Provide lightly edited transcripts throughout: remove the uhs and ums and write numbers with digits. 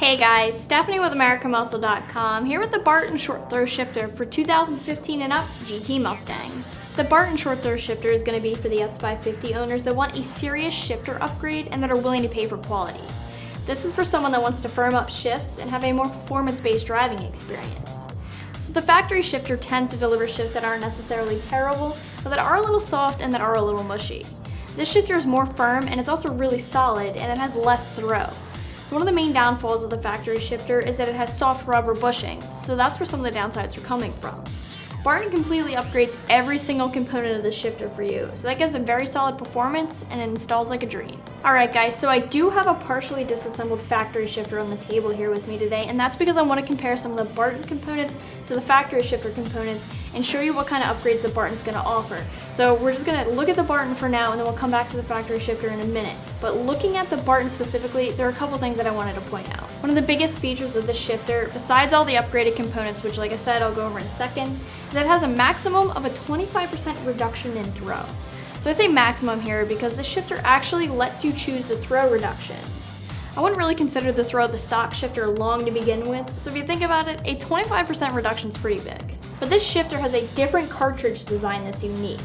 Hey guys, Stephanie with AmericanMuscle.com here with the Barton Short Shifter for 2015 and up GT Mustangs. The Barton Short Shifter is going to be for the S550 owners that want a serious shifter upgrade and that are willing to pay for quality. This is for someone that wants to firm up shifts and have a more performance-based driving experience. So the factory shifter tends to deliver shifts that aren't necessarily terrible, but that are a little soft and that are a little mushy. This shifter is more firm and it's also really solid and it has less throw. So one of the main downfalls of the factory shifter is that it has soft rubber bushings, so that's where some of the downsides are coming from. Barton completely upgrades every single component of the shifter for you, so that gives a very solid performance and it installs like a dream. Alright guys, so I do have a partially disassembled factory shifter on the table here with me today, and that's because I want to compare some of the Barton components to the factory shifter components and show you what kind of upgrades the Barton's going to offer. So we're just going to look at the Barton for now and then we'll come back to the factory shifter in a minute. But looking at the Barton specifically, there are a couple things that I wanted to point out. One of the biggest features of this shifter, besides all the upgraded components, which like I said I'll go over in a second, is that it has a maximum of a 25% reduction in throw. So I say maximum here because the shifter actually lets you choose the throw reduction. I wouldn't really consider the throw of the stock shifter long to begin with, so if you think about it, a 25% reduction is pretty big. But this shifter has a different cartridge design that's unique.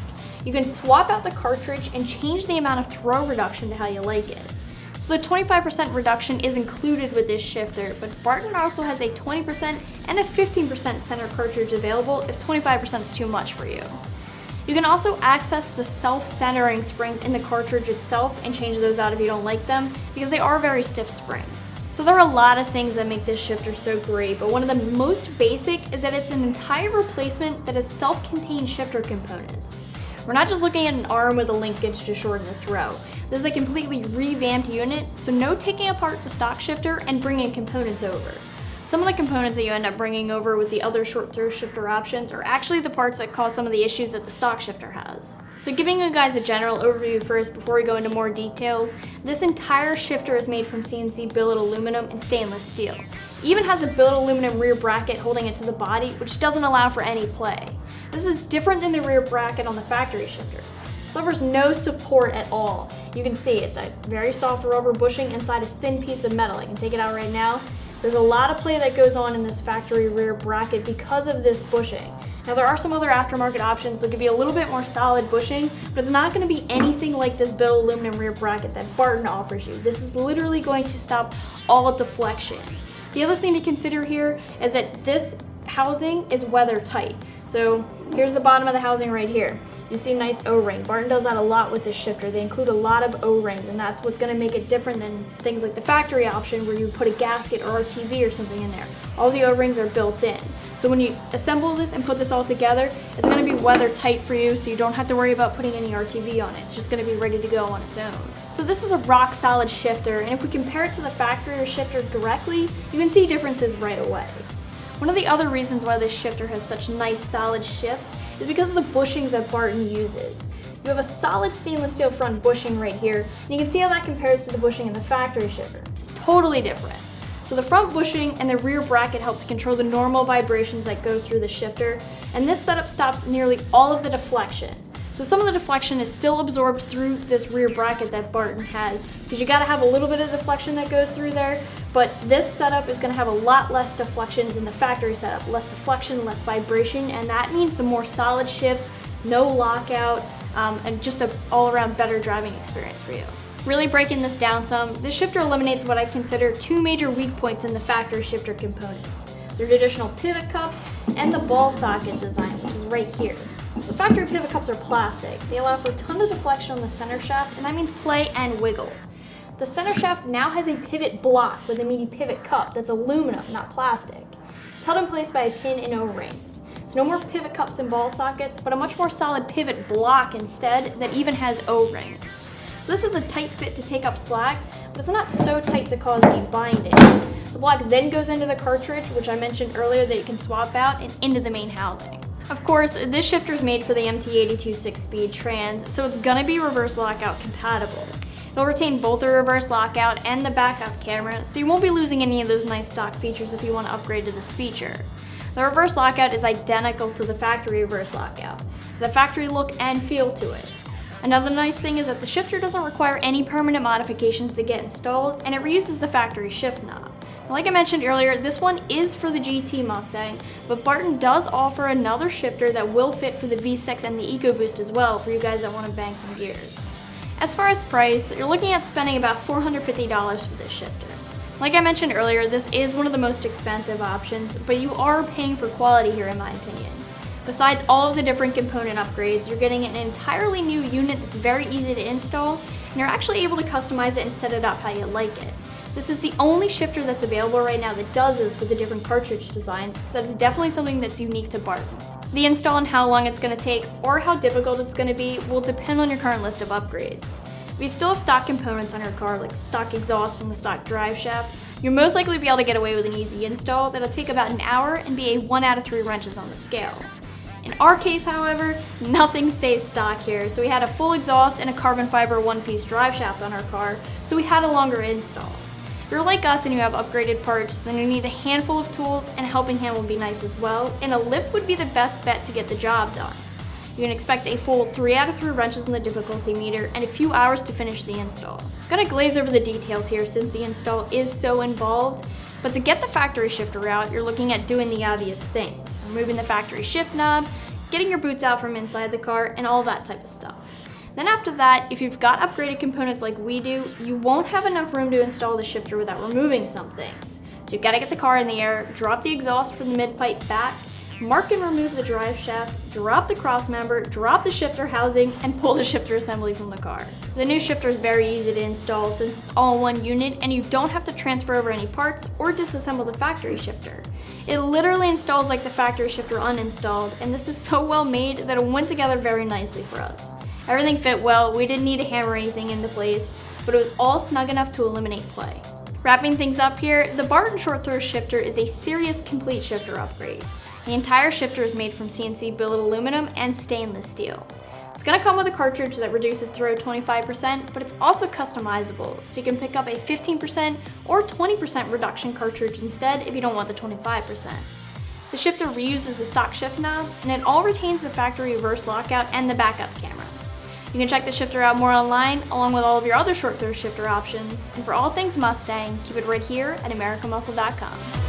You can swap out the cartridge and change the amount of throw reduction to how you like it. So the 25% reduction is included with this shifter, but Barton also has a 20% and a 15% center cartridge available if 25% is too much for you. You can also access the self-centering springs in the cartridge itself and change those out if you don't like them, because they are very stiff springs. So there are a lot of things that make this shifter so great, but one of the most basic is that it's an entire replacement that has self-contained shifter components. We're not just looking at an arm with a linkage to shorten the throw. This is a completely revamped unit, so no taking apart the stock shifter and bringing components over. Some of the components that you end up bringing over with the other short throw shifter options are actually the parts that cause some of the issues that the stock shifter has. So giving you guys a general overview first before we go into more details, this entire shifter is made from CNC billet aluminum and stainless steel. It even has a billet aluminum rear bracket holding it to the body, which doesn't allow for any play. This is different than the rear bracket on the factory shifter. It offers no support at all. You can see it's a very soft rubber bushing inside a thin piece of metal. I can take it out right now. There's a lot of play that goes on in this factory rear bracket because of this bushing. Now there are some other aftermarket options that give you a little bit more solid bushing, but it's not going to be anything like this billet aluminum rear bracket that Barton offers you. This is literally going to stop all deflection. The other thing to consider here is that this housing is weather tight. So here's the bottom of the housing right here. You see a nice O-ring. Barton does that a lot with this shifter. They include a lot of O-rings, and that's what's going to make it different than things like the factory option where you put a gasket or RTV or something in there. All the O-rings are built in. So when you assemble this and put this all together, it's going to be weather tight for you, so you don't have to worry about putting any RTV on it. It's just going to be ready to go on its own. So this is a rock solid shifter, and if we compare it to the factory shifter directly, you can see differences right away. One of the other reasons why this shifter has such nice solid shifts is because of the bushings that Barton uses. You have a solid stainless steel front bushing right here, and you can see how that compares to the bushing in the factory shifter. It's totally different. So the front bushing and the rear bracket help to control the normal vibrations that go through the shifter, and this setup stops nearly all of the deflection. So some of the deflection is still absorbed through this rear bracket that Barton has, because you gotta have a little bit of deflection that goes through there, but this setup is gonna have a lot less deflection than the factory setup. Less deflection, less vibration, and that means the more solid shifts, no lockout, and just an all-around better driving experience for you. Really breaking this down some, this shifter eliminates what I consider two major weak points in the factory shifter components. The traditional pivot cups and the ball socket design, which is right here. The factory pivot cups are plastic. They allow for a ton of deflection on the center shaft, and that means play and wiggle. The center shaft now has a pivot block with a meaty pivot cup that's aluminum, not plastic. It's held in place by a pin and O-rings. So no more pivot cups and ball sockets, but a much more solid pivot block instead that even has O-rings. So this is a tight fit to take up slack, but it's not so tight to cause any binding. The block then goes into the cartridge, which I mentioned earlier that you can swap out, and into the main housing. Of course, this shifter is made for the MT-82 6-speed trans, so it's gonna be reverse lockout compatible. It'll retain both the reverse lockout and the backup camera, so you won't be losing any of those nice stock features if you want to upgrade to this feature. The reverse lockout is identical to the factory reverse lockout. It has a factory look and feel to it. Another nice thing is that the shifter doesn't require any permanent modifications to get installed, and it reuses the factory shift knob. Like I mentioned earlier, this one is for the GT Mustang, but Barton does offer another shifter that will fit for the V6 and the EcoBoost as well for you guys that want to bang some gears. As far as price, you're looking at spending about $450 for this shifter. Like I mentioned earlier, this is one of the most expensive options, but you are paying for quality here in my opinion. Besides all of the different component upgrades, you're getting an entirely new unit that's very easy to install, and you're actually able to customize it and set it up how you like it. This is the only shifter that's available right now that does this with the different cartridge designs, so that's definitely something that's unique to Barton. The install and how long it's going to take, or how difficult it's going to be, will depend on your current list of upgrades. If you still have stock components on your car, like the stock exhaust and the stock drive shaft, you'll most likely be able to get away with an easy install that'll take about an hour and be a 1 out of 3 wrenches on the scale. In our case, however, nothing stays stock here, so we had a full exhaust and a carbon fiber one-piece drive shaft on our car, so we had a longer install. If you're like us and you have upgraded parts, then you need a handful of tools, and a helping hand would be nice as well, and a lift would be the best bet to get the job done. You can expect a full 3 out of 3 wrenches in the difficulty meter and a few hours to finish the install. I'm gonna glaze over the details here since the install is so involved, but to get the factory shifter out, you're looking at doing the obvious things. Removing the factory shift knob, getting your boots out from inside the car, and all that type of stuff. Then after that, if you've got upgraded components like we do, you won't have enough room to install the shifter without removing some things. So you've got to get the car in the air, drop the exhaust from the mid-pipe back, mark and remove the drive shaft, drop the cross member, drop the shifter housing, and pull the shifter assembly from the car. The new shifter is very easy to install since it's all in one unit and you don't have to transfer over any parts or disassemble the factory shifter. It literally installs like the factory shifter uninstalled, and this is so well made that it went together very nicely for us. Everything fit well, we didn't need to hammer anything into place, but it was all snug enough to eliminate play. Wrapping things up here, the Barton Short Throw Shifter is a serious complete shifter upgrade. The entire shifter is made from CNC billet aluminum and stainless steel. It's going to come with a cartridge that reduces throw 25%, but it's also customizable, so you can pick up a 15% or 20% reduction cartridge instead if you don't want the 25%. The shifter reuses the stock shift knob, and it all retains the factory reverse lockout and the backup camera. You can check the shifter out more online, along with all of your other short throw shifter options, and for all things Mustang, keep it right here at AmericanMuscle.com.